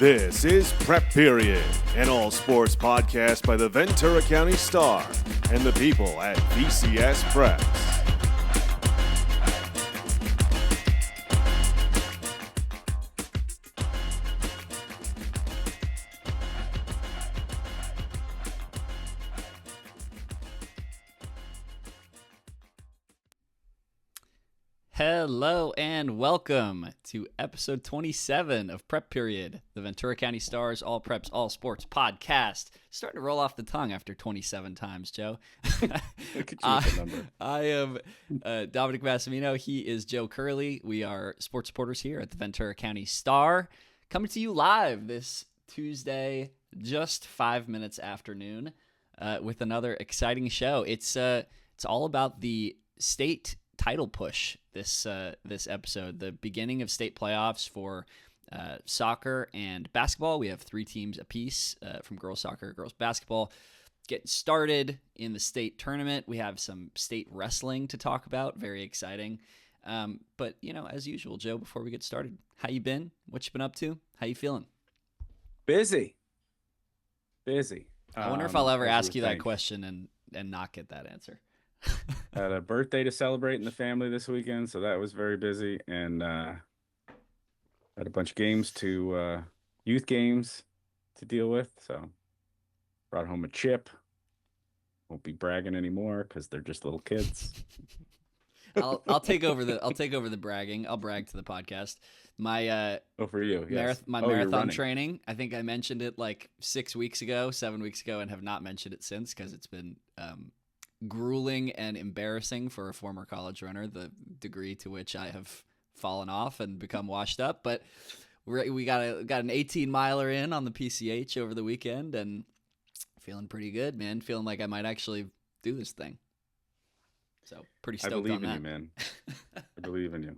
This is Prep Period, an all-sports podcast by the Ventura County Star and the people at VCS Press. Hello and welcome to episode 27 of Prep Period, the Ventura County Star's All Preps, All Sports podcast. Starting to roll off the tongue after 27 times, Joe. Look at you with the number. I am Dominic Massimino. He is Joe Curley. We are sports reporters here at the Ventura County Star, coming to you live this Tuesday, just 5 minutes after noon, with another exciting show. It's all about the state title push this episode, the beginning of state playoffs for soccer and basketball. We have 3 teams apiece from girls soccer, girls basketball, getting started in the state tournament. We have some state wrestling to talk about, very exciting. But as usual, Joe, before we get started, how you been? What you been up to? How you feeling? Busy. I wonder if I'll ever ask you that question and not get that answer. Had a birthday to celebrate in the family this weekend, so that was very busy, and had a bunch of games youth games to deal with. So brought home a chip. Won't be bragging anymore because they're just little kids. I'll take over the bragging. I'll brag to the podcast. My for you, yes. Marathon training. I think I mentioned it like 7 weeks ago, and have not mentioned it since because it's been grueling and embarrassing for a former college runner, the degree to which I have fallen off and become washed up. But we got an 18-miler in on the PCH over the weekend and feeling pretty good, man. Feeling like I might actually do this thing. So pretty stoked on that. I believe in you, man. I believe in you.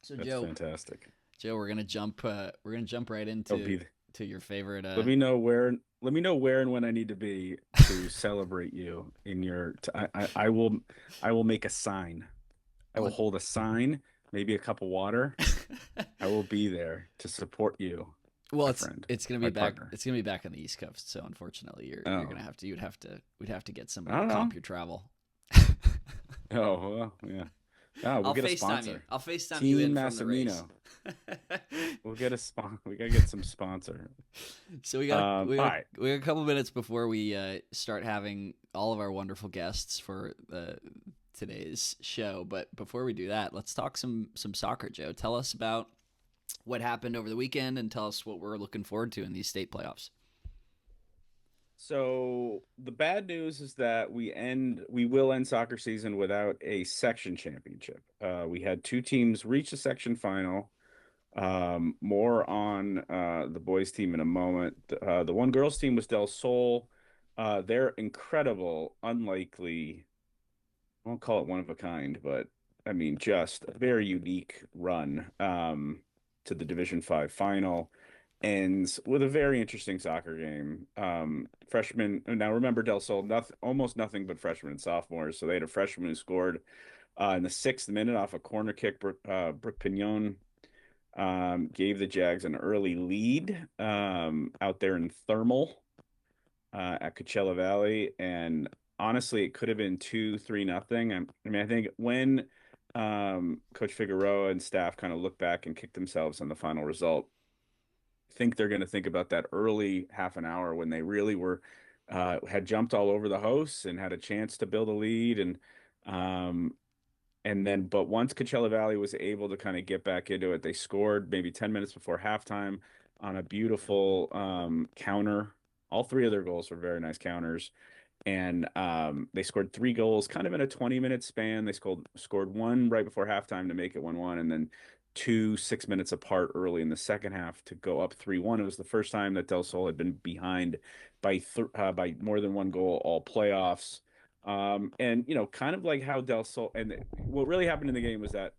So that's Joe, fantastic. Joe, we're gonna jump right into to your favorite. Let me know where and when I need to be to celebrate you in your. I will make a sign. I will hold a sign, maybe a cup of water. I will be there to support you. Well, friend, it's gonna be back. Partner. It's gonna be back on the East Coast. So unfortunately, you're gonna have to. We'd have to get somebody I to don't comp know. your travel. Oh well, yeah. Oh, we'll get a sponsor. You. I'll FaceTime Team you in Massimino. from the race. We'll get a sponsor. We gotta get some sponsor. So we got right. a couple minutes before we start having all of our wonderful guests for today's show. But before we do that, let's talk some soccer, Joe. Tell us about what happened over the weekend and tell us what we're looking forward to in these state playoffs. So the bad news is that we will end soccer season without a section championship. We had 2 teams reach the section final. More on the boys team in a moment. The one girls team was Del Sol. They're incredible, unlikely. I won't call it one of a kind, but I mean just a very unique run to the Division 5 final. Ends with a very interesting soccer game. Freshmen, now remember Del Sol, almost nothing but freshmen and sophomores. So they had a freshman who scored in the 6th minute off a corner kick. Brooke Pignon gave the Jags an early lead out there in Thermal at Coachella Valley. And honestly, it could have been 2-3-0. I think when Coach Figueroa and staff kind of look back and kick themselves on the final result, think they're going to think about that early half an hour when they really were had jumped all over the hosts and had a chance to build a lead, and then but once Coachella Valley was able to kind of get back into it, they scored maybe 10 minutes before halftime on a beautiful counter. All 3 of their goals were very nice counters, and they scored 3 goals kind of in a 20-minute span. They scored 1 right before halftime to make it 1-1, and then 2 6 minutes apart early in the second half to go up 3-1. It was the first time that Del Sol had been behind by more than 1 goal all playoffs. And kind of like how Del Sol, and what really happened in the game was that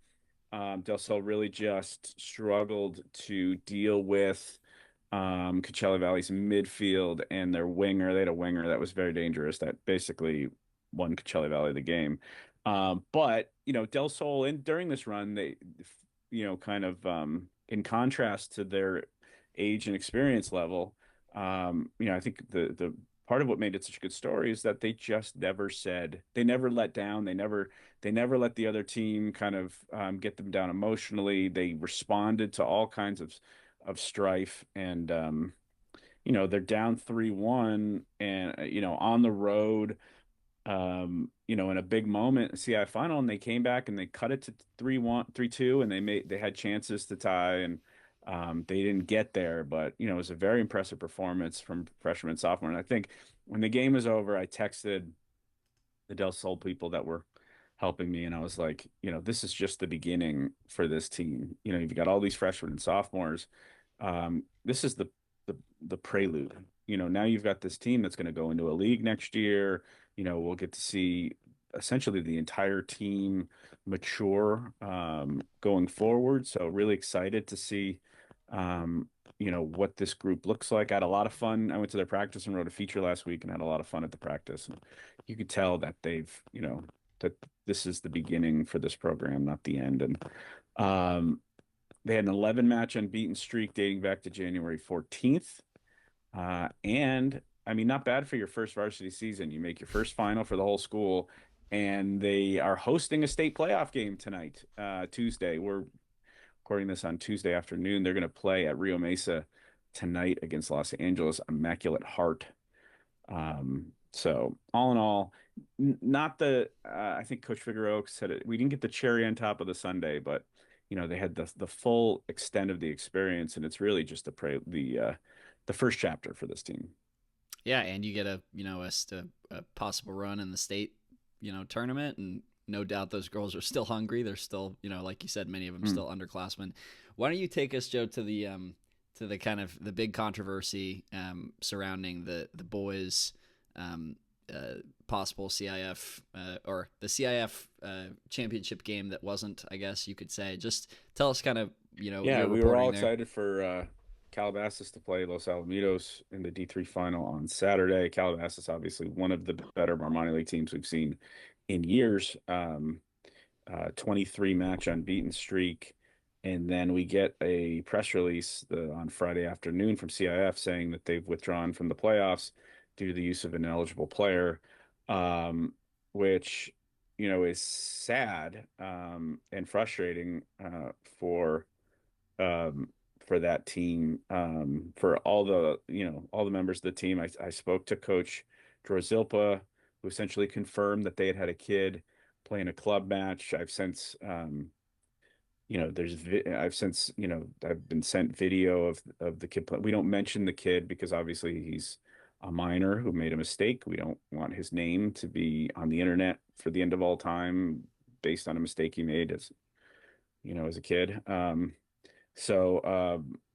Del Sol really just struggled to deal with Coachella Valley's midfield and their winger. They had a winger that was very dangerous that basically won Coachella Valley the game. But Del Sol during this run, they kind of in contrast to their age and experience level. I think the part of what made it such a good story is that they just never said, they never let down. They never let the other team kind of get them down emotionally. They responded to all kinds of strife, and they're down 3-1 and on the road, in a big moment, CI final, and they came back and they cut it to 3-1, 3-2, and they had chances to tie, and they didn't get there. But it was a very impressive performance from freshman and sophomore. And I think when the game was over, I texted the Del Sol people that were helping me, and I was like, this is just the beginning for this team. You've got all these freshmen and sophomores. This is the prelude. Now you've got this team that's going to go into a league next year. We'll get to see essentially the entire team mature going forward. So really excited to see what this group looks like. I had a lot of fun. I went to their practice and wrote a feature last week and had a lot of fun at the practice. And you could tell that that this is the beginning for this program, not the end. And they had an 11-match unbeaten streak dating back to January 14th. And I mean, not bad for your first varsity season. You make your first final for the whole school, and they are hosting a state playoff game tonight, Tuesday. We're recording this on Tuesday afternoon. They're going to play at Rio Mesa tonight against Los Angeles Immaculate Heart. So all in all, not I think Coach Figueroa said it. We didn't get the cherry on top of the sundae, but they had the full extent of the experience, and it's really just the first chapter for this team. Yeah, and you get a possible run in the state tournament, and no doubt those girls are still hungry. They're still like you said, many of them still underclassmen. Why don't you take us, Joe, to the kind of the big controversy surrounding the boys possible CIF or the CIF championship game that wasn't, I guess you could say. Just tell us kind of yeah, we were all excited for Calabasas to play Los Alamitos in the D3 final on Saturday. Calabasas, obviously one of the better Minor League teams we've seen in years. 23-match unbeaten streak. And then we get a press release on Friday afternoon from CIF saying that they've withdrawn from the playoffs due to the use of an ineligible player, which, is sad and frustrating for that team, for all the members of the team. I spoke to Coach Drozilpa, who essentially confirmed that they had a kid playing a club match. I've since I've been sent video of the kid we don't mention the kid because obviously he's a minor who made a mistake. We don't want his name to be on the internet for the end of all time based on a mistake he made as a kid. And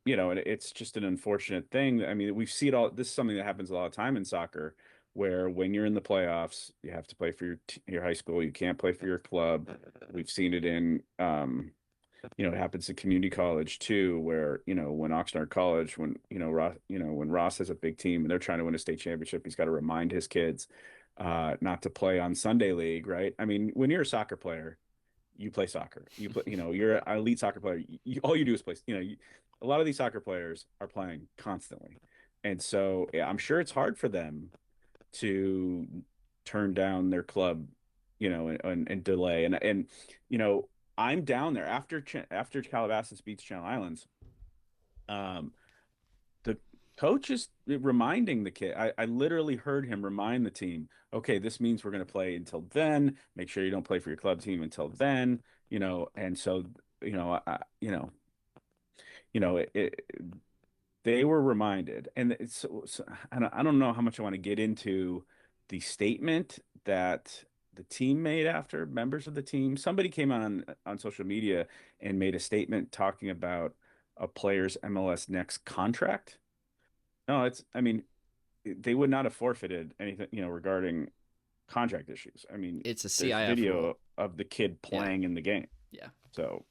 it's just an unfortunate thing. I mean, we see it all. This is something that happens a lot of time in soccer, where when you're in the playoffs, you have to play for your high school. You can't play for your club. We've seen it in, it happens at community college too, where when Oxnard College, when Ross has a big team and they're trying to win a state championship, he's got to remind his kids not to play on Sunday league, right? I mean, when you're a soccer player, you play soccer. You play, you're an elite soccer player. All you do is play. A lot of these soccer players are playing constantly, and so yeah, I'm sure it's hard for them to turn down their club, and delay. And I'm down there after Calabasas beats Channel Islands. The coach is reminding the kid. I literally heard him remind the team, okay, this means we're going to play until then. Make sure you don't play for your club team until then, and so, they were reminded. And it's, I don't know how much I want to get into the statement that the team made after members of the team. Somebody came on social media and made a statement talking about a player's MLS Next contract. No, I mean, they would not have forfeited anything, regarding contract issues. I mean, it's a there's CIF video rule. of the kid playing in the game. Yeah. So,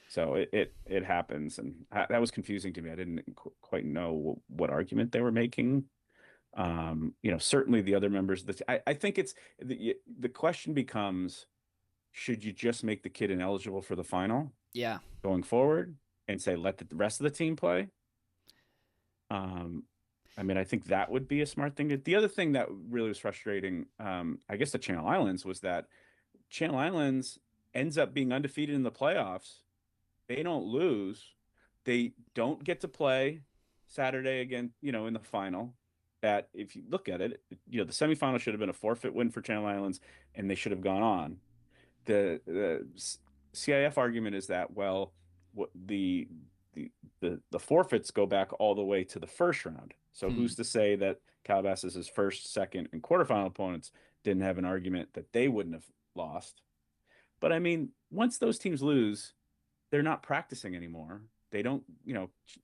so it happens. And that was confusing to me. I didn't quite know what argument they were making. Certainly the other members of I think it's the question becomes, should you just make the kid ineligible for the final? Yeah. Going forward? and say, let the rest of the team play. I mean, I think that would be a smart thing. The other thing that really was frustrating, I guess, the Channel Islands was that Channel Islands ends up being undefeated in the playoffs. They don't lose. They don't get to play Saturday again, in the final. That if you look at it, the semifinal should have been a forfeit win for Channel Islands, and they should have gone on. The CIF argument is that, well, what the forfeits go back all the way to the first round. So who's to say that Calabasas's first, second, and quarterfinal opponents didn't have an argument that they wouldn't have lost? But I mean, once those teams lose, they're not practicing anymore. They don't,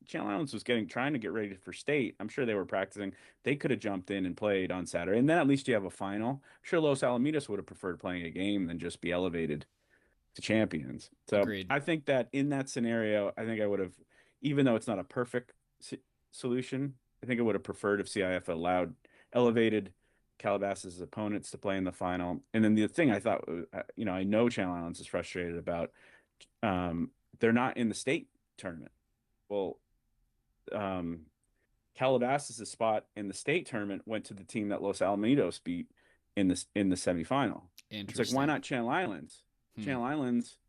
Channel Islands was trying to get ready for state. I'm sure they were practicing. They could have jumped in and played on Saturday, and then at least you have a final. I'm sure Los Alamitos would have preferred playing a game than just be elevated to champions. So Agreed. I think that in that scenario, I think I would have, even though it's not a perfect solution, I think I would have preferred if CIF allowed elevated Calabasas' opponents to play in the final. And then the thing I thought, I know Channel Islands is frustrated about, they're not in the state tournament. Well, Calabasas' spot in the state tournament went to the team that Los Alamitos beat in the semifinal. It's like, why not Channel Islands? Channel Islands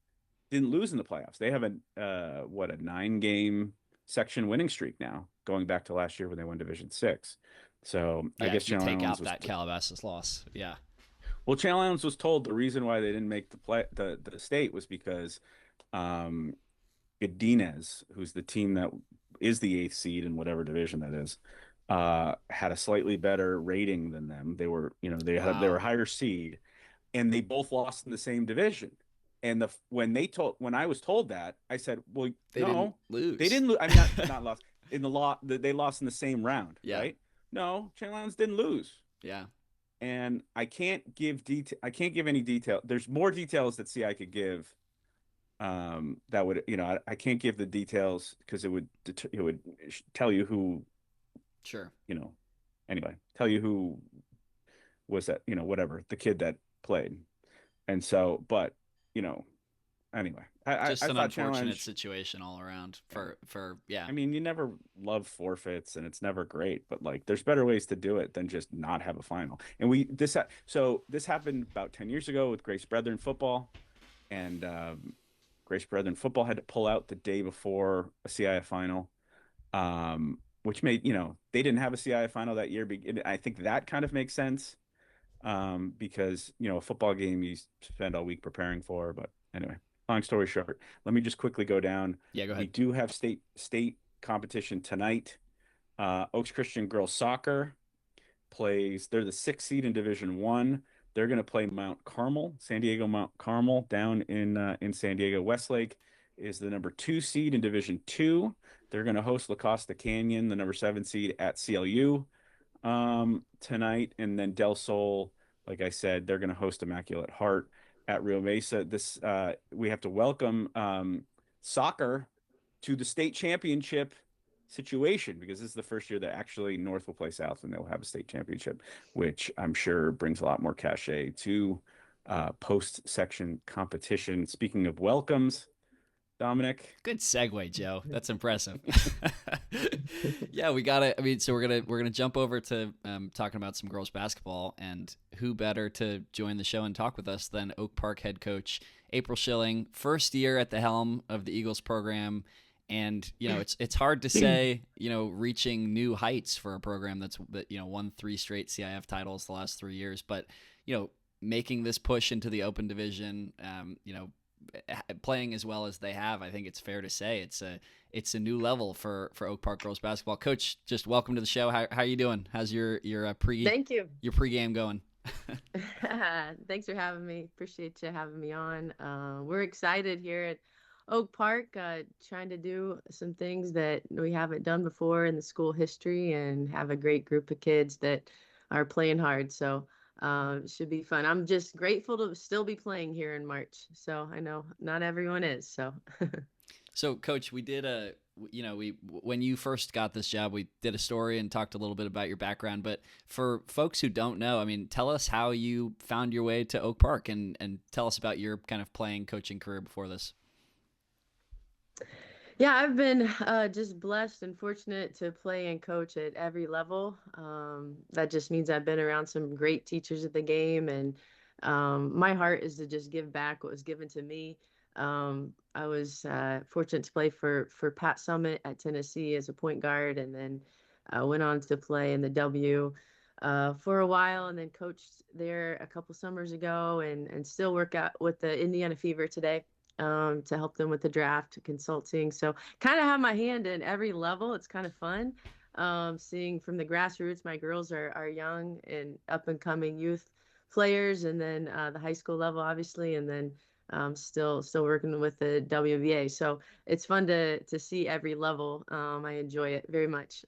didn't lose in the playoffs. They have a 9-game section winning streak now, going back to last year when they won Division 6. So yeah, I guess Channel Islands out that Calabasas loss. Yeah. Well, Channel Islands was told the reason why they didn't make the state was because Godinez, who's the team that is the 8th seed in whatever division that is, had a slightly better rating than them. They were, they were higher seed, and they both lost in the same division. And when I was told that, I said, well, they didn't lose. They didn't lose. I mean, not lost in the law. They lost in the same round, yeah. Right? No, Channel Islands didn't lose. Yeah. And I can't give I can't give any detail. There's more details that CI could give. That would, I can't give the details because it would tell you who. Sure. Anyway, tell you who was that, whatever, the kid that played. And so, but, anyway, just I an thought unfortunate situation all around for. I mean, you never love forfeits, and it's never great, but like, there's better ways to do it than just not have a final. And this happened about 10 years ago with Grace Brethren football, and Grace Brethren football had to pull out the day before a CIF final, which made, they didn't have a CIF final that year. I think that kind of makes sense, because, a football game you spend all week preparing for. But anyway, long story short, let me just quickly go down. Yeah, go ahead. We do have state competition tonight. Oaks Christian girls soccer plays. They're the 6th seed in Division 1. They're going to play San Diego Mount Carmel down in San Diego. Westlake is the number 2 seed in Division 2. They're going to host La Costa Canyon, the number 7 seed, at CLU tonight. And then Del Sol, like I said, they're going to host Immaculate Heart at Rio Mesa. We have to welcome soccer to the state championship situation, because this is the first year that actually North will play South and they'll have a state championship, which I'm sure brings a lot more cachet to post-section competition. Speaking of welcomes, Dominic. Good segue, Joe. That's impressive. Yeah, we got it. I mean, so we're gonna jump over to talking about some girls basketball, and who better to join the show and talk with us than Oak Park head coach April Schilling, first year at the helm of the Eagles program. And, it's hard to say, reaching new heights for a program that won 3 straight CIF titles the last 3 years, but, making this push into the open division, playing as well as they have, I think it's fair to say it's a new level for Oak Park girls basketball. Coach, just welcome to the show. How are you doing? How's your Thank you. Your pregame going? Thanks for having me. Appreciate you having me on. We're excited here at Oak Park, trying to do some things that we haven't done before in the school history, and have a great group of kids that are playing hard. So it should be fun. I'm just grateful to still be playing here in March. So I know not everyone is. So, so Coach, we did when you first got this job, we did a story and talked a little bit about your background. But for folks who don't know, I mean, tell us how you found your way to Oak Park, and tell us about your kind of coaching career before this. Yeah, I've been just blessed and fortunate to play and coach at every level. That just means I've been around some great teachers at the game, and my heart is to just give back what was given to me. I was fortunate to play for Pat Summitt at Tennessee as a point guard, and then went on to play in the W for a while, and then coached there a couple summers ago, and still work out with the Indiana Fever today to help them with the draft consulting. So kind of have my hand in every level. It's kind of fun. Seeing from the grassroots, my girls are young and up and coming youth players, and then the high school level, obviously, and then still working with the WBA. So it's fun to see every level. I enjoy it very much.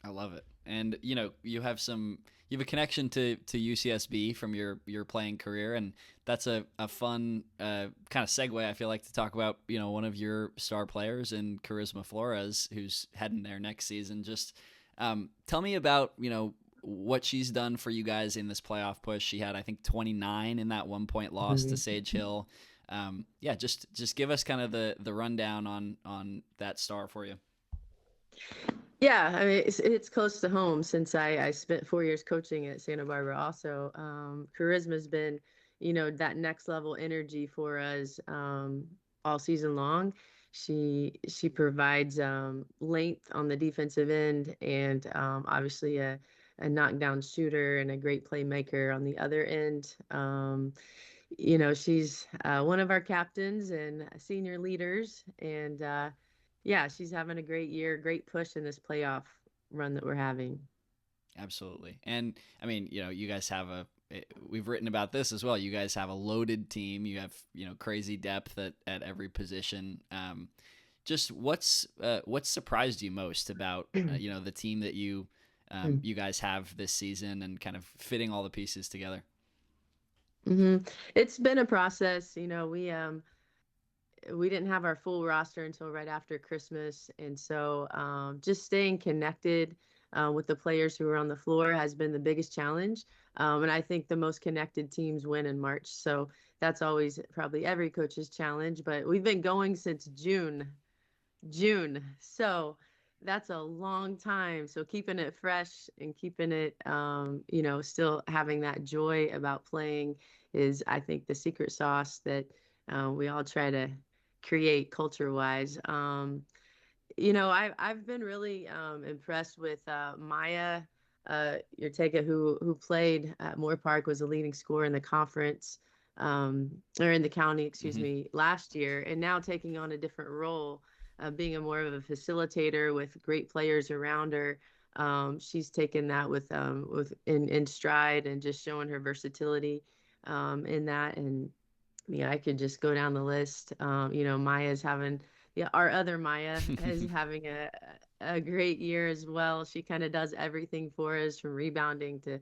I love it. And you have a connection to UCSB from your playing career, and that's a fun kind of segue, I feel like, to talk about one of your star players in Charisma Flores, who's heading there next season. Just tell me about what she's done for you guys in this playoff push. She had, I think, 29 in that 1-point loss to Sage Hill. Yeah, just give us kind of the rundown on that star for you. Yeah, I mean, it's close to home since I spent 4 years coaching at Santa Barbara. Also, Charisma's been, that next level energy for us all season long. She provides length on the defensive end, and obviously a knockdown shooter and a great playmaker on the other end. She's one of our captains and senior leaders, and yeah, she's having a great year, great push in this playoff run that we're having. Absolutely. And I mean, you guys have we've written about this as well. You guys have a loaded team. You have, crazy depth at every position. Just what's surprised you most about, the team that you guys have this season and kind of fitting all the pieces together? It's been a process. We didn't have our full roster until right after Christmas. And so just staying connected with the players who are on the floor has been the biggest challenge. And I think the most connected teams win in March. So that's always probably every coach's challenge. But we've been going since June. So that's a long time. So keeping it fresh and keeping it, still having that joy about playing is, I think, the secret sauce that we all try to create culture wise. I've been really impressed with Maya Urtega, who played at Moore Park, was a leading scorer in the conference, or in the county, excuse me, last year, and now taking on a different role, being a more of a facilitator with great players around her. She's taken that with in stride and just showing her versatility in that. And yeah, I could just go down the list. Maya's having, yeah, our other Maya is having a great year as well. She kind of does everything for us, from rebounding to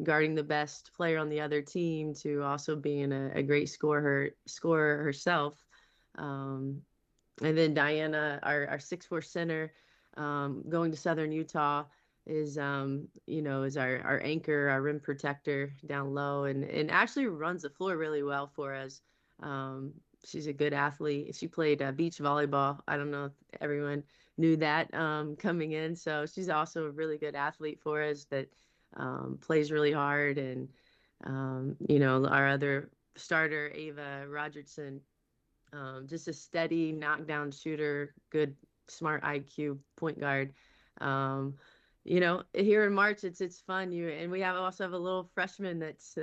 guarding the best player on the other team to also being a great scorer herself. And then Diana, our 6'4" center, going to Southern Utah, is is our anchor, our rim protector down low, and actually runs the floor really well for us. She's a good athlete. She played beach volleyball. I don't know if everyone knew that coming in. So she's also a really good athlete for us that plays really hard. And our other starter, Ava Rogertson, just a steady knockdown shooter, good, smart IQ point guard. Here in March, it's fun. And we also have a little freshman that's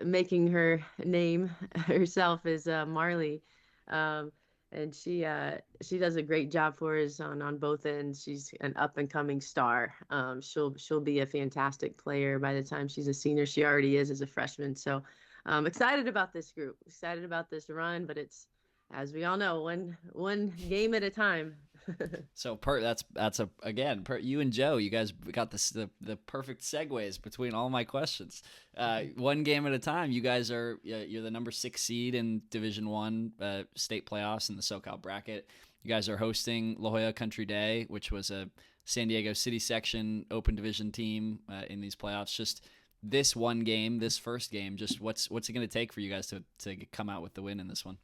making her name herself is Marley. And she does a great job for us on both ends. She's an up and coming star. She'll be a fantastic player by the time she's a senior. She already is as a freshman. So excited about this group, excited about this run, but it's, as we all know, one game at a time. So you and Joe, you guys got the perfect segues between all my questions. One game at a time. You guys you're the number 6 seed in Division I state playoffs in the SoCal bracket. You guys are hosting La Jolla Country Day, which was a San Diego City section open division team in these playoffs. Just this one game, this first game, just what's it going to take for you guys to come out with the win in this one?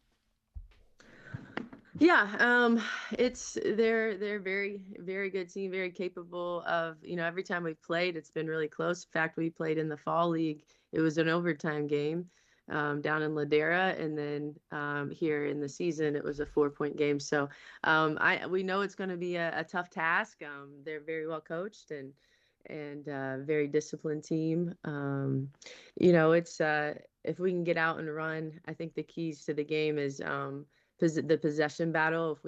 Yeah, they're very, very good team, very capable of, every time we've played, it's been really close. In fact, we played in the fall league. It was an overtime game down in Ladera, and then here in the season, it was a 4-point game. So we know it's going to be a tough task. They're very well coached and very disciplined team. It's if we can get out and run, I think the keys to the game is the possession battle.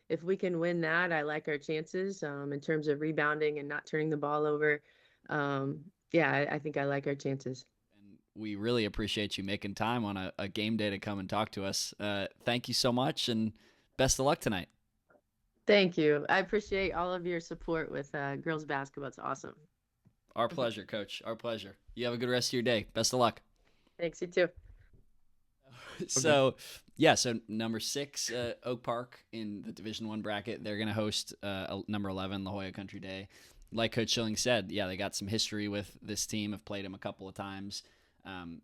If we can win that, I like our chances in terms of rebounding and not turning the ball over. Yeah, I think I like our chances. And we really appreciate you making time on a game day to come and talk to us. Thank you so much, and best of luck tonight. Thank you. I appreciate all of your support with girls basketball. It's awesome. Our pleasure, Coach. Our pleasure. You have a good rest of your day. Best of luck. Thanks, you too. So number 6, Oak Park in the Division I bracket. They're going to host number 11, La Jolla Country Day. Like Coach Schilling said, they got some history with this team. Have played them a couple of times.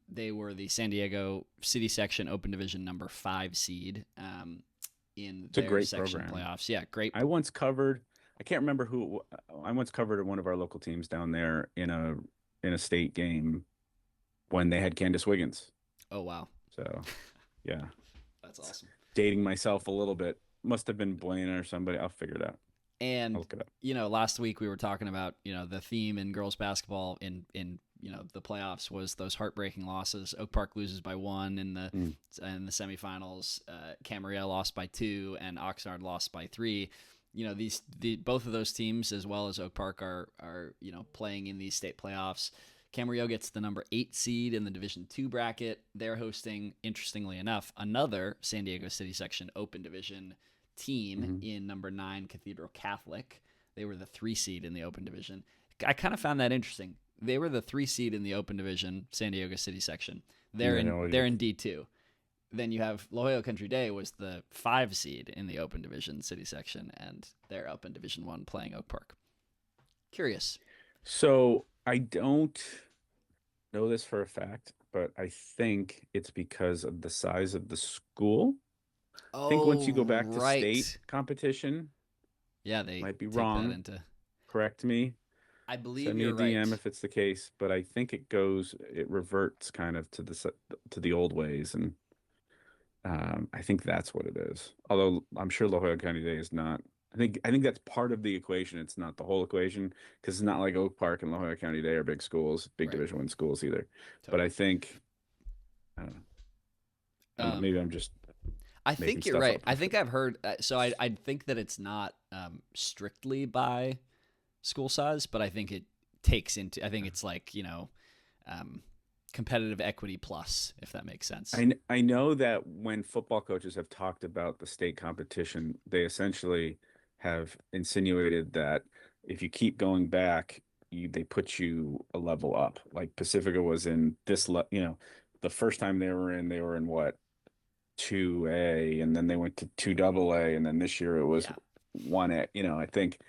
They were the San Diego City Section Open Division number 5 seed in their section program. Playoffs. Yeah, great. I once covered one of our local teams down there in a state game when they had Candace Wiggins. Oh, wow. So, yeah. That's awesome. Dating myself a little bit. Must have been Buena or somebody. I'll figure it out. And, last week we were talking about, the theme in girls basketball in the playoffs was those heartbreaking losses. Oak Park loses by 1 in the semifinals. Camarillo lost by 2, and Oxnard lost by 3. Both of those teams, as well as Oak Park, are playing in these state playoffs. Camarillo gets the number 8 seed in the Division II bracket. They're hosting, interestingly enough, another San Diego City Section Open Division team in number 9 Cathedral Catholic. They were the 3 seed in the Open Division. I kind of found that interesting. They were the 3 seed in the Open Division, San Diego City Section. They're in D2. Then you have La Jolla Country Day was the 5 seed in the Open Division City Section, and they're up in Division I playing Oak Park. Curious. So I don't know this for a fact, but I think it's because of the size of the school. I think once you go back to state competition, they might be wrong. Correct me. I believe Send me you're a DM right if it's the case, but I think it reverts kind of to the old ways, and I think that's what it is. Although I'm sure La Jolla County Day is not. I think that's part of the equation. It's not the whole equation, because it's not like Oak Park and La Jolla County Day are big schools, big Division I schools either. Totally. But I think, I don't know. Maybe I'm just. I think you're right. I think I've heard. So I think that it's not strictly by school size, but I think it takes into. I think it's like competitive equity plus, if that makes sense. I know that when football coaches have talked about the state competition, they essentially have insinuated that if you keep going back, they put you a level up. Like Pacifica was in this, the first time they were in what, 2A, and then they went to 2AA, and then this year it was 1A. I think,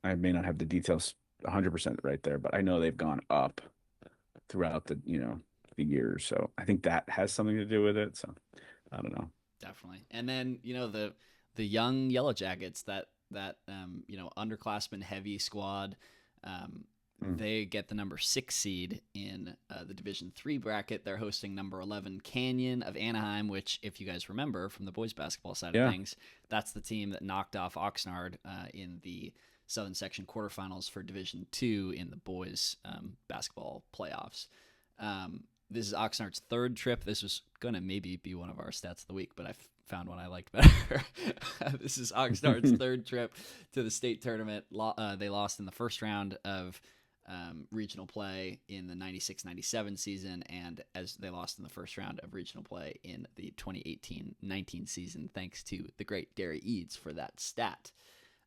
I may not have the details 100% right there, but I know they've gone up throughout the years. So I think that has something to do with it. So I don't know. Definitely. And then, the young Yellow Jackets, that underclassmen heavy squad, they get the number 6 seed in the Division III bracket. They're hosting number 11 Canyon of Anaheim, which, if you guys remember from the boys basketball side of things, that's the team that knocked off Oxnard in the Southern Section quarterfinals for Division II in the boys basketball playoffs. This is Oxnard's 3rd trip. This was going to maybe be one of our stats of the week, but I found one I liked better. This is Oxnard's 3rd trip to the state tournament. They lost in the first round of regional play in the 96-97 season, and as they lost in the first round of regional play in the 2018-19 season, thanks to the great Derry Eads for that stat.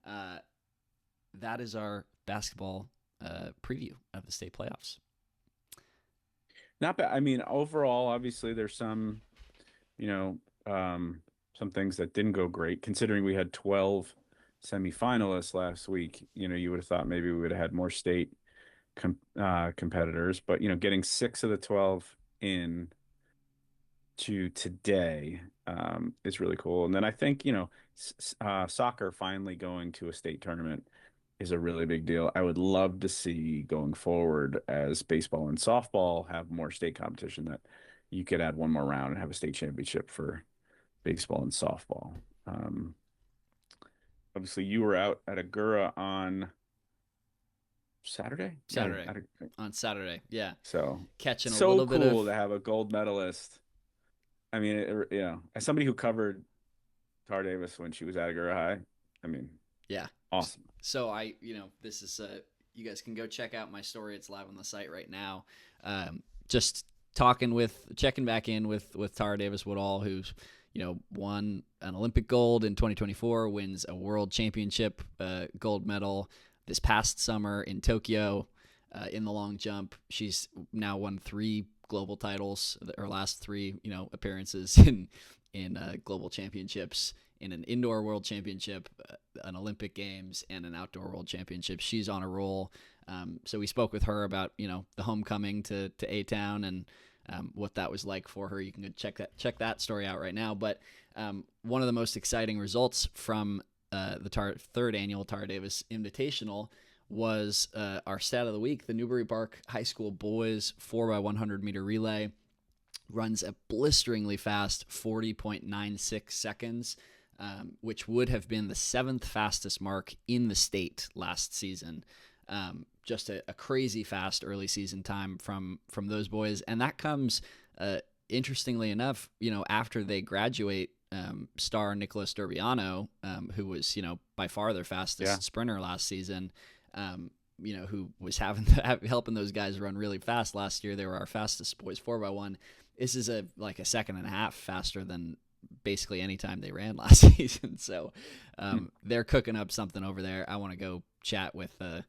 That is our basketball preview of the state playoffs. Not bad. I mean, overall, obviously, there's some, some things that didn't go great. Considering we had 12 semifinalists last week, you would have thought maybe we would have had more state competitors. But getting 6 of the 12 in to today is really cool. And then I think, soccer finally going to a state tournament is a really big deal. I would love to see going forward as baseball and softball have more state competition that you could add one more round and have a state championship for baseball and softball. Obviously, you were out at Agura on Saturday? Saturday. Yeah, On Saturday, yeah. so Catching a so little bit cool of to have a gold medalist. I mean, as somebody who covered Tar Davis when she was at Agura High, I mean, yeah, awesome. So this is you guys can go check out my story. It's live on the site right now. Just checking back in with Tara Davis Woodall, who's won an Olympic gold in 2024, wins a world championship gold medal this past summer in Tokyo in the long jump. She's now won 3 global titles, her last 3 appearances in global championships, in an indoor world championship, an Olympic Games, and an outdoor world championship. She's on a roll. So we spoke with her about the homecoming to A-Town and what that was like for her. You can go check that story out right now. But one of the most exciting results from the third annual Tara Davis Invitational was our stat of the week. The Newbury Park High School boys 4x100 meter relay runs a blisteringly fast 40.96 seconds, which would have been the 7th fastest mark in the state last season. Just a crazy fast early season time from those boys. And that comes, interestingly enough, after they graduate, star Nicholas Durbiano, who was, by far their fastest sprinter last season, who was helping those guys run really fast last year. They were our fastest boys 4x1. This is a second and a half faster than basically any time they ran last season. So they're cooking up something over there. I want to go chat with the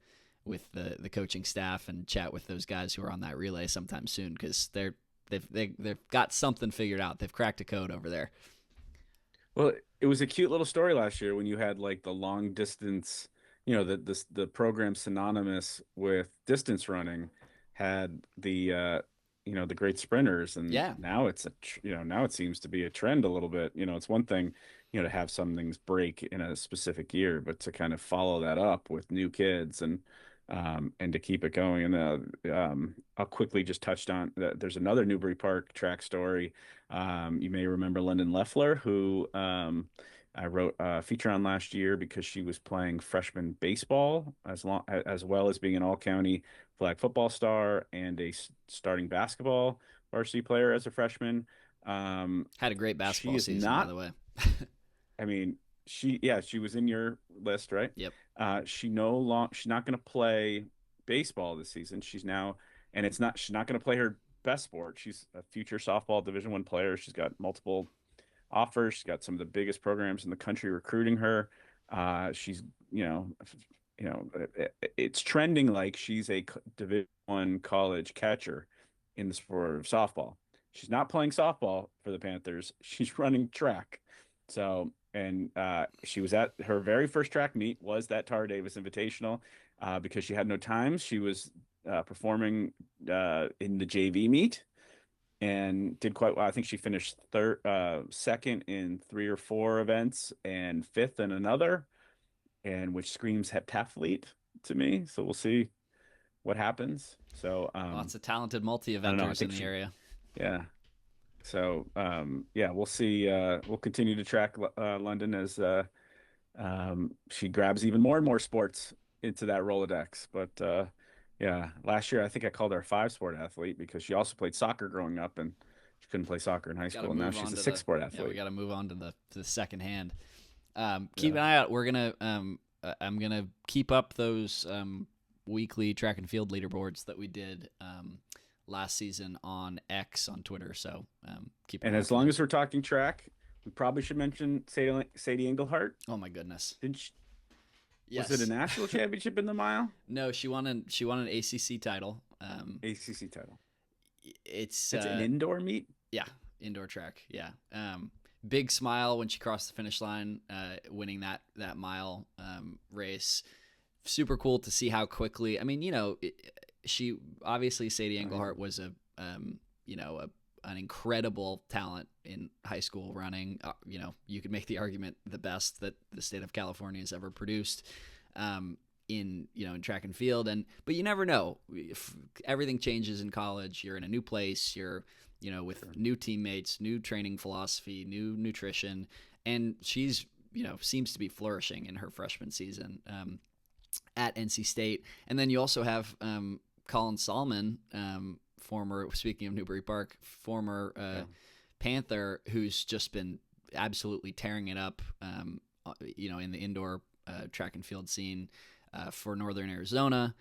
coaching staff and chat with those guys who are on that relay sometime soon, because they've got something figured out. They've cracked a code over there. Well, it was a cute little story last year when you had like the long distance, the program synonymous with distance running had the the great sprinters, and now it's now it seems to be a trend a little bit. It's one thing to have some things break in a specific year, but to kind of follow that up with new kids and to keep it going. And I'll quickly just touch on that. There's another Newbury Park track story. You may remember Lyndon Leffler, who I wrote a feature on last year because she was playing freshman baseball as well as being an all-county flag football star and a starting basketball varsity player as a freshman. Had a great basketball season, by the way. I mean, she was in your list, right? Yep. She's not going to play baseball this season. She's not going to play her best sport. She's a future softball Division I player. She's got multiple offers. She's got some of the biggest programs in the country recruiting her. She's, it's trending like she's a Division I college catcher in the sport of softball. She's not playing softball for the Panthers. She's running track. So, and she was at her very first track meet was that Tara Davis Invitational because she had no time. She was performing in the JV meet and did quite well. I think she finished second in 3 or 4 events and 5th in another, and which screams heptathlete to me. So we'll see what happens. So lots of talented multi-eventers in the area. Yeah. So we'll see. We'll continue to track London as she grabs even more and more sports into that Rolodex. But last year I think I called her a 5-sport athlete because she also played soccer growing up, and she couldn't play soccer in high school, and now she's a 6-sport athlete. Yeah, we got to move on to the second hand. Keep an eye out. We're gonna I'm gonna keep up those weekly track and field leaderboards that we did last season on X on Twitter. So keep. And as long as we're talking track, we probably should mention Sadie Englehart. Oh my goodness! Didn't she? Yes. Was it a national championship in the mile? No, she won an ACC title. ACC title. It's an indoor meet. Yeah, indoor track. Yeah. Big smile when she crossed the finish line, winning that mile race. Super cool to see how quickly. I mean, she obviously Sadie Englehart was a an incredible talent in high school running. You could make the argument the best that the state of California has ever produced. In track and field, but you never know. If everything changes in college, you're in a new place, you're with new teammates, new training philosophy, new nutrition, and she's seems to be flourishing in her freshman season at NC State. And then you also have Colin Salmon, speaking of Newbury Park, former Panther, who's just been absolutely tearing it up in the indoor track and field scene for Northern Arizona.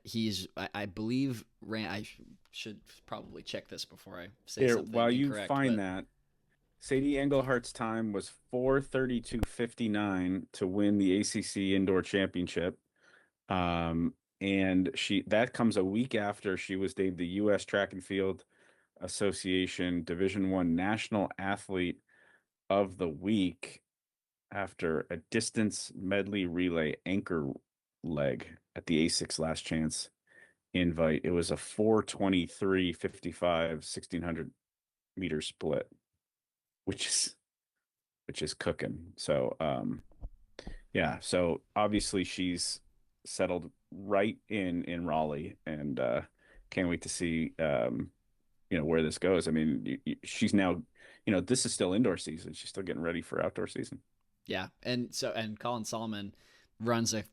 He's, I believe, I should probably check this before I say something while incorrect. You find that, Sadie Englehart's time was 4:32:59 to win the ACC Indoor Championship. And that comes a week after she was named the U.S. Track and Field Association Division I National Athlete of the Week after a distance medley relay anchor leg at the ASICS Last Chance invite. It was a 4:23:55 1,600 meter split, which is cooking. So so obviously she's settled right in Raleigh, and can't wait to see where this goes. I mean, she's now, this is still indoor season. She's still getting ready for outdoor season. Yeah, and Colin Solomon runs an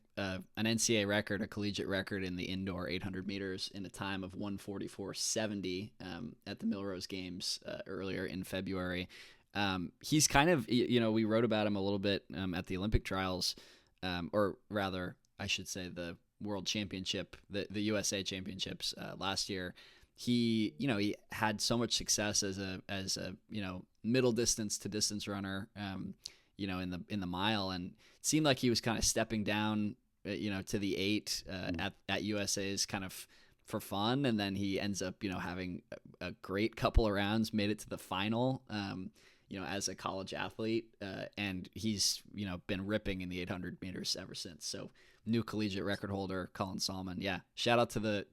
NCAA record, a collegiate record in the indoor 800 meters in a time of 1:44:70 at the Millrose Games earlier in February. He's kind of, we wrote about him a little bit at the Olympic trials, or rather, I should say the World Championship, the USA Championships last year. He had so much success as a middle distance to distance runner, in the mile, and it seemed like he was kind of stepping down, to the 8 at USA's kind of for fun, and then he ends up, having a great couple of rounds, made it to the final, as a college athlete, and he's been ripping in the 800 meters ever since. So new collegiate record holder Colin Salmon. Yeah, shout out to the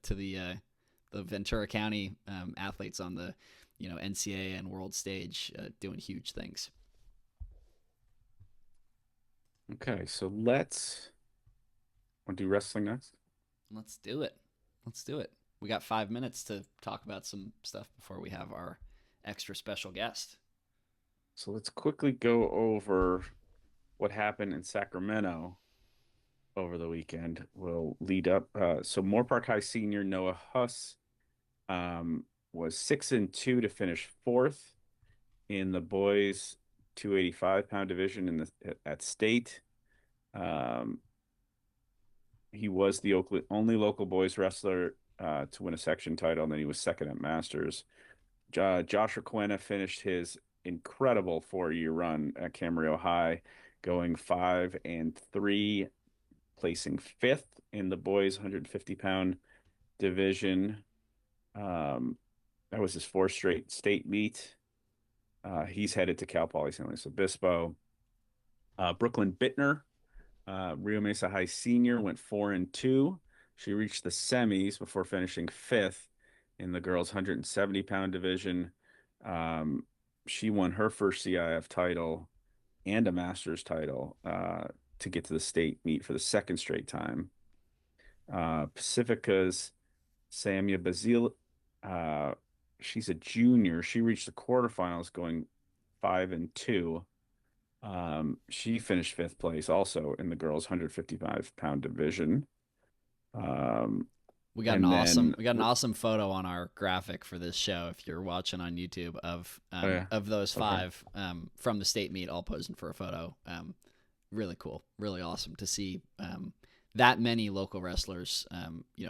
Ventura County athletes on the NCAA and world stage, doing huge things. Okay, so want to do wrestling next? Let's do it. We got 5 minutes to talk about some stuff before we have our extra special guest. So let's quickly go over what happened in Sacramento over the weekend. We'll lead up. So Moore Park High senior Noah Huss was 6-2 to finish 4th in the boys 285-pound division at state. He was the only local boys wrestler to win a section title, and then he was second at Masters. Josh Requena finished his incredible 4-year run at Camarillo High, going 5-3, placing 5th in the boys 150-pound division. That was his 4th straight state meet. He's headed to Cal Poly San Luis Obispo. Brooklyn Bittner, Rio Mesa High senior, went 4-2. She reached the semis before finishing 5th in the girls 170-pound division. She won her first CIF title and a Masters title to get to the state meet for the 2nd straight time. Pacifica's Samia Bazil, she's a junior. She reached the quarterfinals going 5-2. She finished 5th place also in the girls 155-pound division. We got an awesome photo on our graphic for this show, if you're watching on YouTube, of those 5 from the state meet all posing for a photo. Really cool, really awesome to see that many local wrestlers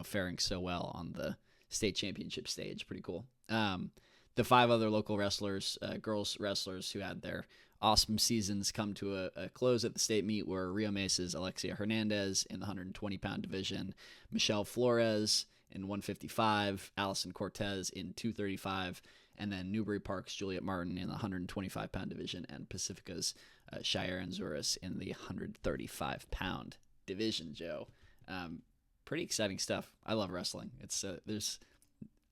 faring so well on the state championship stage. Pretty cool. The 5 other local wrestlers, girls wrestlers who had their awesome seasons come to a close at the state meet were Rio Mesa's Alexia Hernandez in the 120-pound division, Michelle Flores in 155, Allison Cortez in 235, and then Newbury Park's Juliet Martin in the 125-pound division, and Pacifica's Shire Anzuris in the 135-pound division, Joe. Pretty exciting stuff. I love wrestling. It's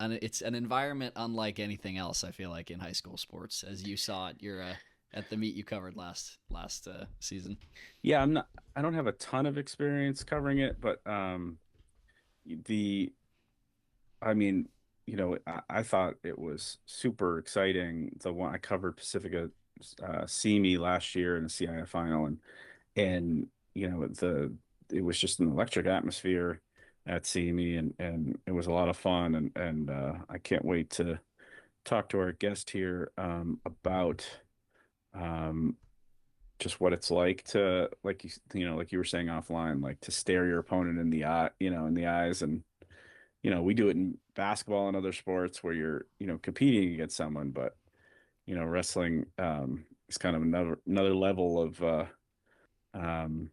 it's an environment unlike anything else, I feel like, in high school sports, as you saw it. You're at the meet you covered last season. Yeah, I don't have a ton of experience covering it, but the I mean, I thought it was super exciting. The one I covered Pacifica CME last year in the CIF final, and it was just an electric atmosphere at CME, and it was a lot of fun, and I can't wait to talk to our guest here about um, just what it's like to, like like you were saying offline, like to stare your opponent in the eye, in the eyes. And we do it in basketball and other sports where you're competing against someone, but wrestling is kind of another level of um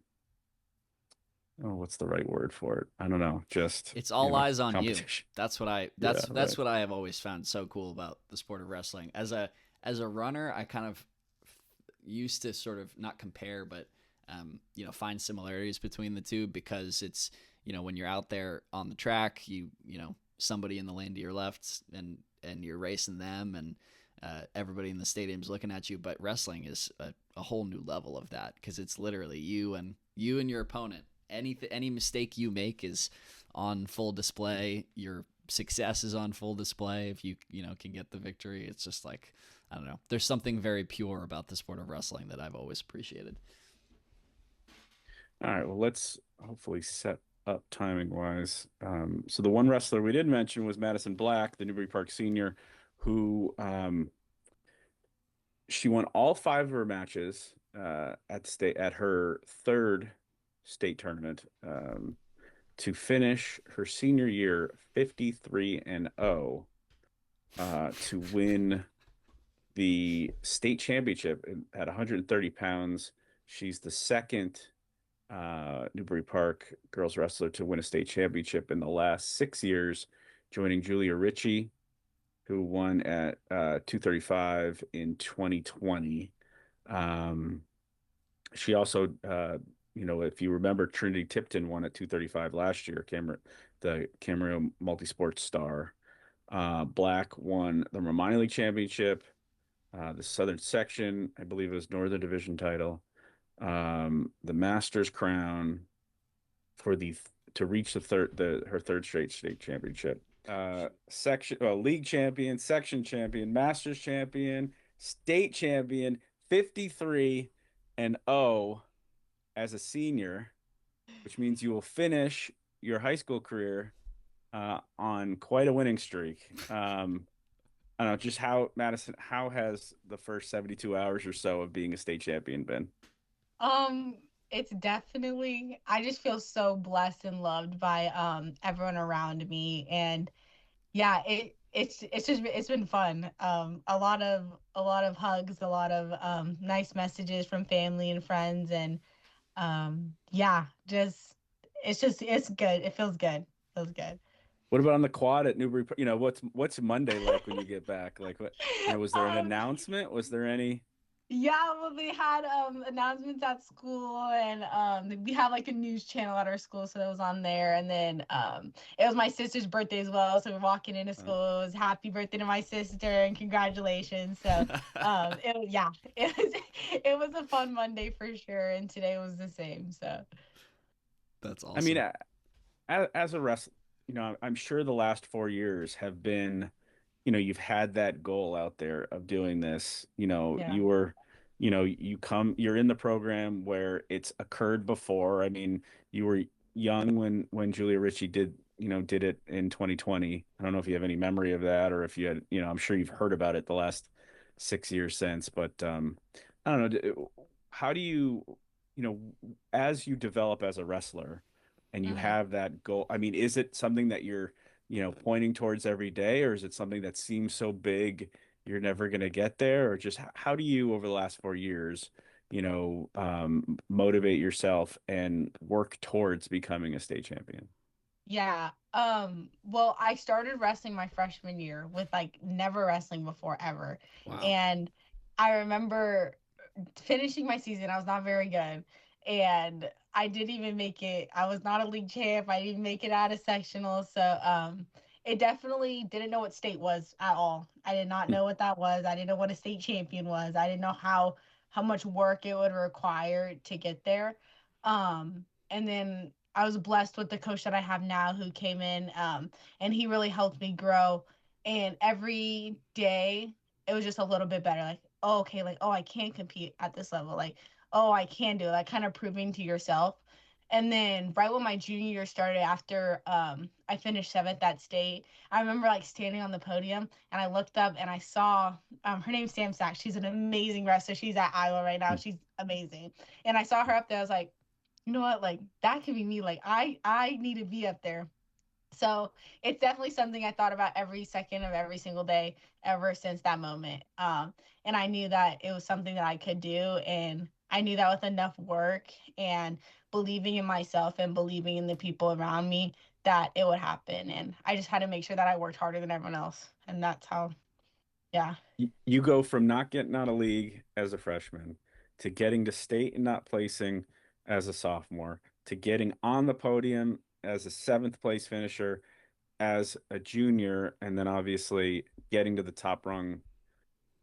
oh, what's the right word for it? I don't know. Just it's all eyes on you. competition. That's what Right. what I have always found so cool about the sport of wrestling. As a runner, I kind of used to sort of not compare, but find similarities between the two, because it's when you're out there on the track, somebody in the lane to your left, and you're racing them, and everybody in the stadium's looking at you. But wrestling is a whole new level of that, because it's literally you and your opponent. Any mistake you make is on full display. Your success is on full display if you can get the victory. It's just like, I don't know. There's something very pure about the sport of wrestling that I've always appreciated. All right, well, let's hopefully set up timing wise. So the one wrestler we did mention was Madison Black, the Newbury Park senior, who she won all 5 of her matches at her third state tournament, to finish her senior year 53-0, to win the state championship at 130 pounds. She's the second Newbury Park girls wrestler to win a state championship in the last 6 years, joining Julia Ritchie, who won at 235 in 2020. She also, if you remember, Trinity Tipton won at 235 last year, the Camarillo Multisports Star. Black won the Romani League Championship, the Southern Section, I believe it was Northern Division title, the Masters crown to reach her third straight state championship. League champion, section champion, Masters champion, state champion, 53-0 as a senior, which means you will finish your high school career on quite a winning streak. I don't know, just how has the first 72 hours or so of being a state champion been? It's definitely, I just feel so blessed and loved by everyone around me. And yeah, it's been fun. A lot of hugs, a lot of nice messages from family and friends, and yeah, it's good. It feels good. Feels good. What about on the quad at Newbury? What's Monday like when you get back? Like, what, was there an announcement? Was there any? Yeah, well, they had announcements at school, and we have like a news channel at our school, so that was on there. And then it was my sister's birthday as well, so we're walking into school. It was happy birthday to my sister and congratulations. So it was a fun Monday for sure, and today was the same. So That's awesome. I mean, as a wrestler, I'm sure the last 4 years have been, you've had that goal out there of doing this. yeah. You're in the program where it's occurred before. I mean, you were young when Julia Ritchie did it in 2020. I don't know if you have any memory of that, or if you had, I'm sure you've heard about it the last 6 years since, but I don't know. How do you, as you develop as a wrestler and you Mhm. have that goal, I mean, is it something that you're, pointing towards every day, or is it something that seems so big you're never going to get there? Or just how do you, over the last 4 years, motivate yourself and work towards becoming a state champion? Yeah. Well, I started wrestling my freshman year with like never wrestling before ever. Wow. And I remember finishing my season. I was not very good. And I didn't even make it. I was not a league champ. I didn't make it out of sectional. So it definitely didn't know what state was at all. I did not know what that was. I didn't know what a state champion was. I didn't know how much work it would require to get there. And then I was blessed with the coach that I have now who came in, and he really helped me grow. And every day it was just a little bit better. Like, oh, okay, like, oh, I can compete at this level. Like, oh, I can do it. Like, kind of proving to yourself. And then right when my junior year started, after I finished 7th at state, I remember like standing on the podium and I looked up and I saw her name's Sam Sack. She's an amazing wrestler. She's at Iowa right now. She's amazing. And I saw her up there. I was like, you know what? Like that could be me. Like I need to be up there. So it's definitely something I thought about every second of every single day ever since that moment. And I knew that it was something that I could do. And I knew that with enough work and believing in myself and believing in the people around me, that it would happen. And I just had to make sure that I worked harder than everyone else. And that's how, yeah. You go from not getting out of league as a freshman to getting to state and not placing as a sophomore to getting on the podium as a 7th place finisher as a junior, and then obviously getting to the top rung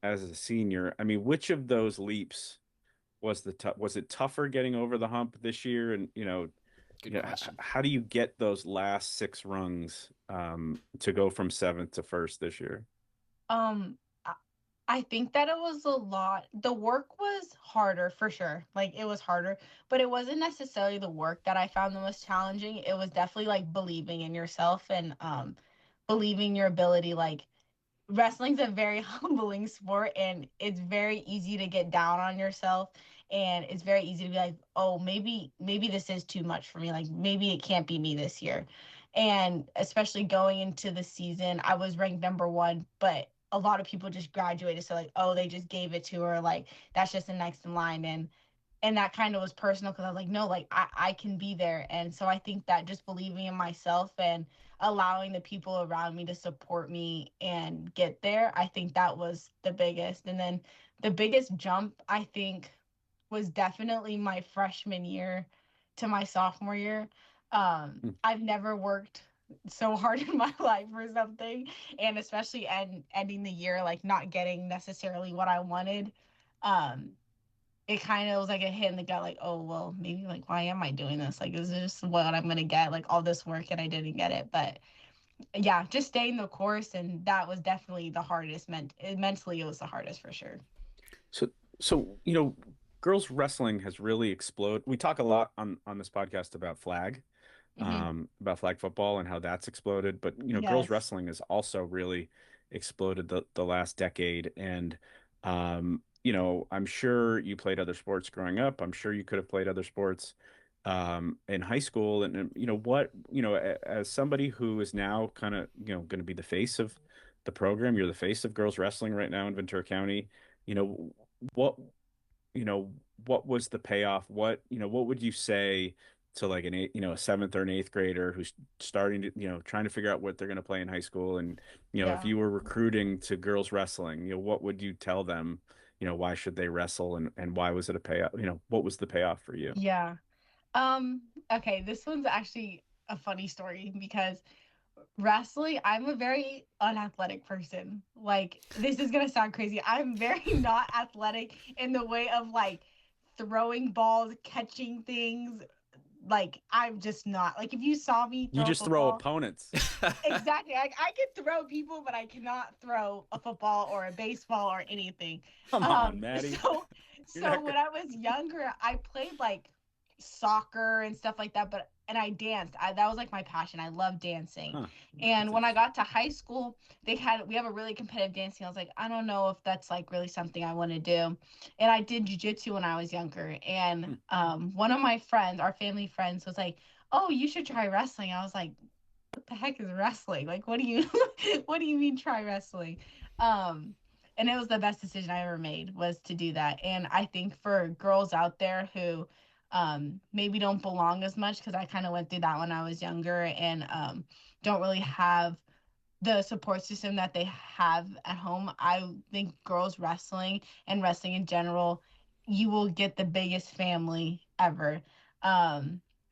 as a senior. I mean, which of those leaps was was it tougher getting over the hump this year? And Good question. how do you get those last 6 rungs to go from 7th to 1st this year? Um, I think that it was a lot. The work was harder for sure. Like it was harder, but it wasn't necessarily the work that I found the most challenging. It was definitely like believing in yourself and believing your ability. Like wrestling's a very humbling sport and it's very easy to get down on yourself, and it's very easy to be like, oh, maybe this is too much for me, like maybe it can't be me this year. And especially going into the season, I was ranked number 1, but a lot of people just graduated, so like, oh, they just gave it to her, like that's just the next in line. And that kind of was personal because I was like, no, like I can be there. And so I think that just believing in myself and allowing the people around me to support me and get there, I think that was the biggest. And then the biggest jump, I think, was definitely my freshman year to my sophomore year. I've never worked so hard in my life for something, and especially ending the year like not getting necessarily what I wanted. Um, it kind of was like a hit in the gut, like, oh, well, maybe like, why am I doing this? Like, is this what I'm going to get? Like, all this work and I didn't get it. But yeah, just staying the course. And that was definitely the hardest. Mentally, it was the hardest for sure. So girls wrestling has really exploded. We talk a lot on this podcast about about flag football and how that's exploded. But girls Yes. wrestling has also really exploded the last decade. And I'm sure you played other sports growing up. I'm sure you could have played other sports in high school. And as somebody who is now kind of going to be the face of the program, you're the face of girls wrestling right now in Ventura County. You know what what was the payoff? What would you say to like a 7th or an 8th grader who's starting to, trying to figure out what they're going to play in high school? And, if Yeah. you were recruiting to girls wrestling, what would you tell them? Why should they wrestle, and why was it a payoff? What was the payoff for you? Yeah. Okay, this one's actually a funny story because wrestling, I'm a very unathletic person. Like, this is gonna sound crazy. I'm very not athletic in the way of like throwing balls, catching things. Like, I'm just not. Like, if you saw me You throw a just throw football, opponents. exactly. Like, I can throw people, but I cannot throw a football or a baseball or anything. Come on, Maddie. So, You're not when I was younger, I played like soccer and stuff like that, and I danced. That was like my passion. I love dancing. Huh. And when I got to high school, we have a really competitive dancing. I was like, I don't know if that's like really something I want to do. And I did jujitsu when I was younger. And one of my friends, our family friends, was like, oh, you should try wrestling. I was like, what the heck is wrestling? Like, what do you what do you mean try wrestling? And it was the best decision I ever made, was to do that. And I think for girls out there who maybe don't belong as much, because I kind of went through that when I was younger, and don't really have the support system that they have at home, I think girls wrestling and wrestling in general, you will get the biggest family ever.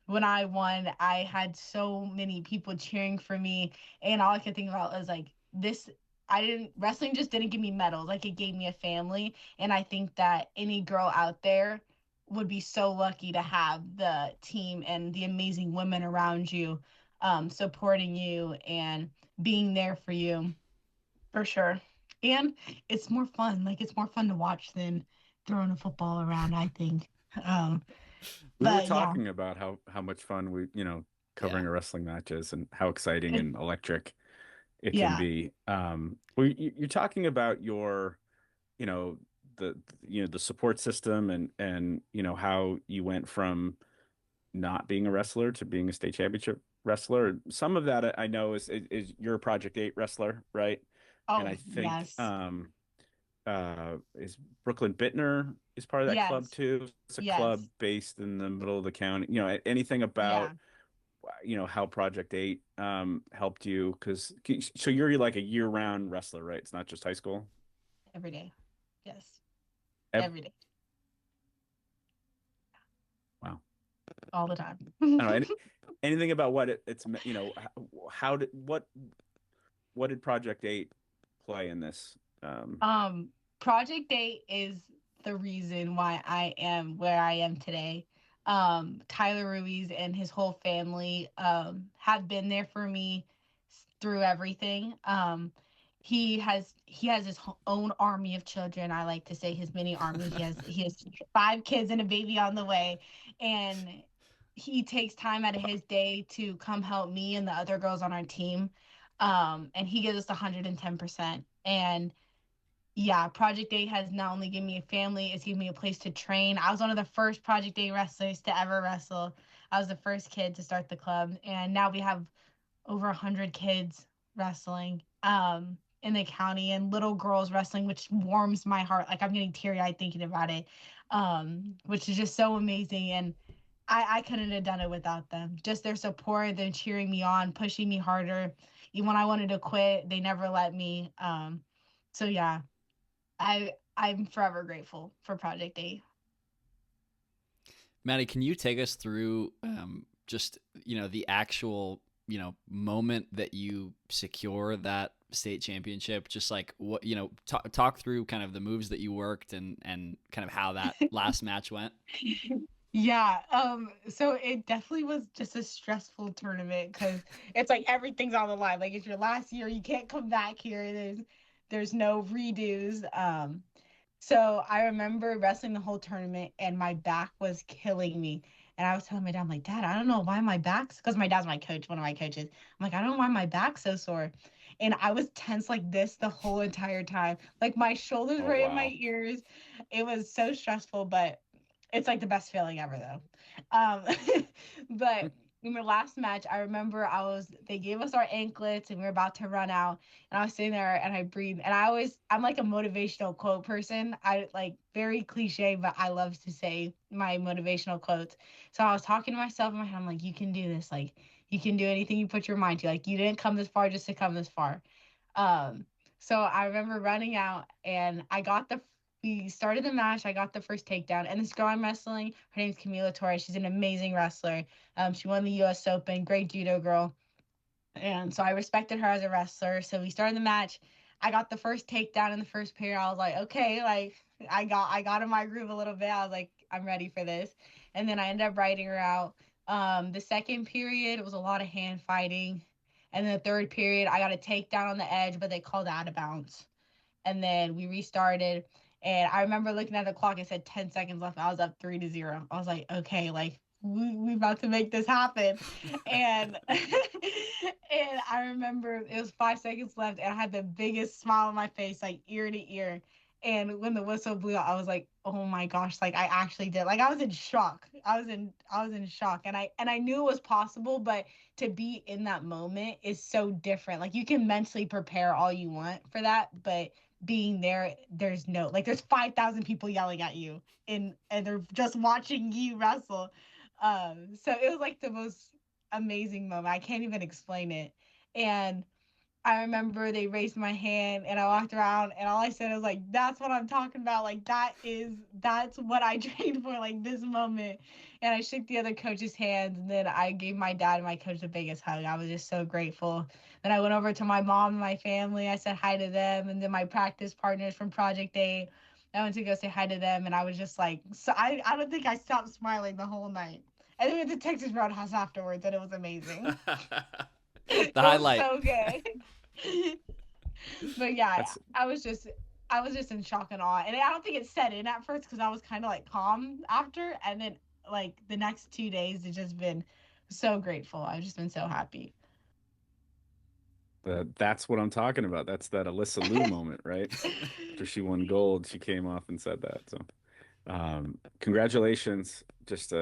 when I won, I had so many people cheering for me, and all I could think about was like this. Wrestling just didn't give me medals, like it gave me a family, and I think that any girl out there would be so lucky to have the team and the amazing women around you, supporting you and being there for you, for sure. And it's more fun. Like it's more fun to watch than throwing a football around, I think. Um, We were but yeah, talking about how much fun we, Yeah. covering a wrestling match is and how exciting and electric it can yeah. be. Well, you're talking about your, you know, the support system and how you went from not being a wrestler to being a state championship wrestler. Some of that I know is you're a Project 8 wrestler, right? And I Oh, think yes. is Brooklyn Bittner is part of that club Yes. too. It's a club Yes. based in the middle of the county. Anything Yeah. about how Project 8 helped you, because so you're like a year-round wrestler, right? It's not just high school. Every day. Yes. Ev Every day. Wow. All the time. I don't know anything about what it's how did what did Project 8 play in this? Um, Project Day is the reason why I am where I am today. Tyler Ruiz and his whole family have been there for me through everything. He has his own army of children. I like to say his mini army. He has 5 kids and a baby on the way, and he takes time out of his day to come help me and the other girls on our team. And he gives us 110%. And yeah, Project Day has not only given me a family, it's given me a place to train. I was one of the first Project Day wrestlers to ever wrestle. I was the first kid to start the club, and now we have over 100 kids wrestling in the county, and little girls wrestling, which warms my heart. Like I'm getting teary-eyed thinking about it, which is just so amazing. And I couldn't have done it without them. Just their support, their cheering me on, pushing me harder. Even when I wanted to quit, they never let me. So yeah, I'm forever grateful for Project A. Maddie, can you take us through just the actual moment that you secure that state championship? Just like what talk through kind of the moves that you worked and kind of how that last match went. Yeah, so it definitely was just a stressful tournament because it's like everything's on the line. Like it's your last year, you can't come back here. There's no redos. So I remember wrestling the whole tournament and my back was killing me. And I was telling my dad, I'm like, Dad, I don't know why my back's, because my dad's my coach, one of my coaches. I'm like, I don't know why my back's so sore. And I was tense like this the whole entire time. Like my shoulders Oh, were in my wow. ears. It was so stressful, but it's like the best feeling ever though. But in the last match, I remember they gave us our anklets and we were about to run out, and I was sitting there and I breathed. And I'm like a motivational quote person. I like very cliche, but I love to say my motivational quotes. So I was talking to myself in my head. I'm like, you can do this. Like you can do anything you put your mind to. Like you didn't come this far just to come this far. Um, so I remember running out and we started the match. I got the first takedown, and this girl I'm wrestling, her name's Camila Torres. She's an amazing wrestler. She won the U.S. Open, great judo girl. And so I respected her as a wrestler. So we started the match. I got the first takedown in the first period. I was like, okay, like I got in my groove a little bit. I was like, I'm ready for this. And then I ended up riding her out. The second period, it was a lot of hand fighting. And then the third period, I got a takedown on the edge, but they called out of bounds. And then we restarted. And I remember looking at the clock, it said 10 seconds left. I was up 3-0. I was like, okay, like we about to make this happen. And and I remember it was 5 seconds left, and I had the biggest smile on my face, like ear to ear. And when the whistle blew out, I was like, oh my gosh, like I actually did. Like I was in shock. I was in shock. And I knew it was possible, but to be in that moment is so different. Like you can mentally prepare all you want for that, but being there, there's 5,000 people yelling at you and they're just watching you wrestle. So it was like the most amazing moment. I can't even explain it. And I remember they raised my hand and I walked around and all I said was like, that's what I'm talking about. Like, that's what I trained for, like this moment. And I shook the other coach's hands and then I gave my dad and my coach the biggest hug. I was just so grateful. Then I went over to my mom and my family. I said hi to them. And then my practice partners from Project A, I went to go say hi to them. And I was just like, so I don't think I stopped smiling the whole night. And then we went to Texas Roadhouse afterwards and it was amazing. The highlight. So good. But yeah, I was just in shock and awe. And I don't think it set in at first because I was kind of like calm after. And then like the next 2 days, it's just been so grateful. I've just been so happy. That's what I'm talking about. That's that Alyssa Liu moment, right? After she won gold, she came off and said that. So congratulations. Just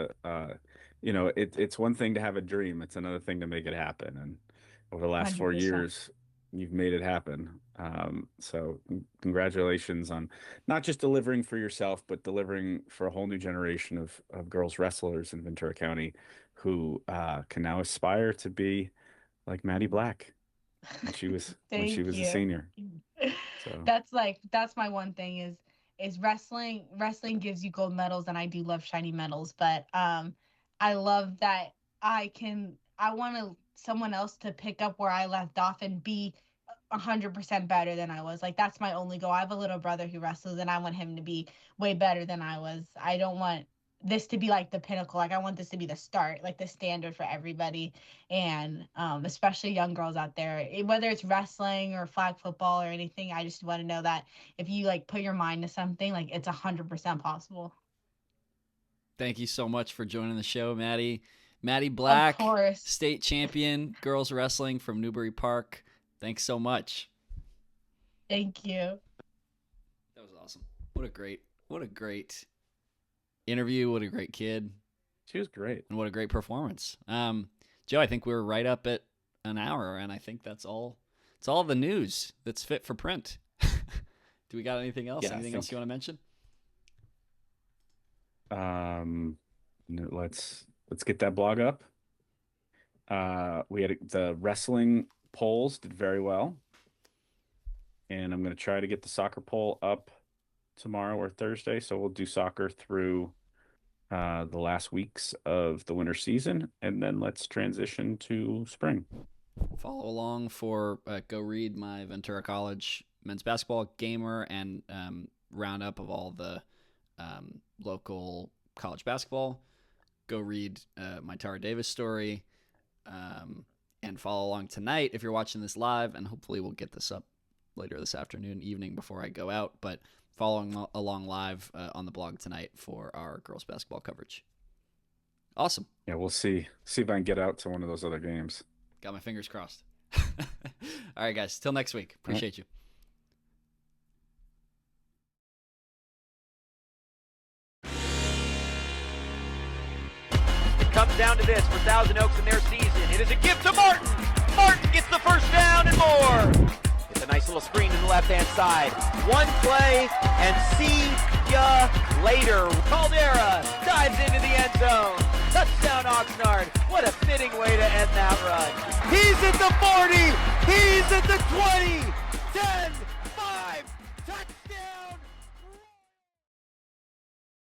it's one thing to have a dream. It's another thing to make it happen. And over the last 4 years, you've made it happen. So congratulations on not just delivering for yourself, but delivering for a whole new generation of girls wrestlers in Ventura County who can now aspire to be like Maddie Black when she was a senior. So that's my one thing is wrestling gives you gold medals, and I do love shiny medals, but I love that I want someone else to pick up where I left off and be 100% better than I was. Like, that's my only goal. I have a little brother who wrestles and I want him to be way better than I was. I don't want this to be like the pinnacle. Like, I want this to be the start, like the standard for everybody. And especially young girls out there, whether it's wrestling or flag football or anything, I just want to know that if you like put your mind to something, like it's 100% possible. Thank you so much for joining the show, Maddie. Maddie Black, state champion, girls wrestling from Newbury Park. Thanks so much. Thank you. That was awesome. What a great interview. What a great kid. She was great. And what a great performance. Joe, I think we're right up at an hour, and I think that's all. It's all the news that's fit for print. Do we got anything else? Yeah, anything else you want to mention? No, let's get that blog up. We had the wrestling polls did very well, and I'm going to try to get the soccer poll up tomorrow or Thursday. So we'll do soccer through the last weeks of the winter season, and then let's transition to spring. Follow along for go read my Ventura College men's basketball gamer and roundup of all the local college basketball. Go read my Tara Davis story, and follow along tonight if you're watching this live, and hopefully we'll get this up later this afternoon, evening before I go out, but following along live on the blog tonight for our girls basketball coverage. Awesome. Yeah, we'll see if I can get out to one of those other games. Got my fingers crossed. All right, guys. Till next week. Appreciate you. Comes down to this for Thousand Oaks in their season. It is a gift to Martin. Martin gets the first down and more. It's a nice little screen to the left-hand side. One play, and see ya later. Caldera dives into the end zone. Touchdown, Oxnard. What a fitting way to end that run. He's at the 40. He's at the 20. 10, 5, touchdown.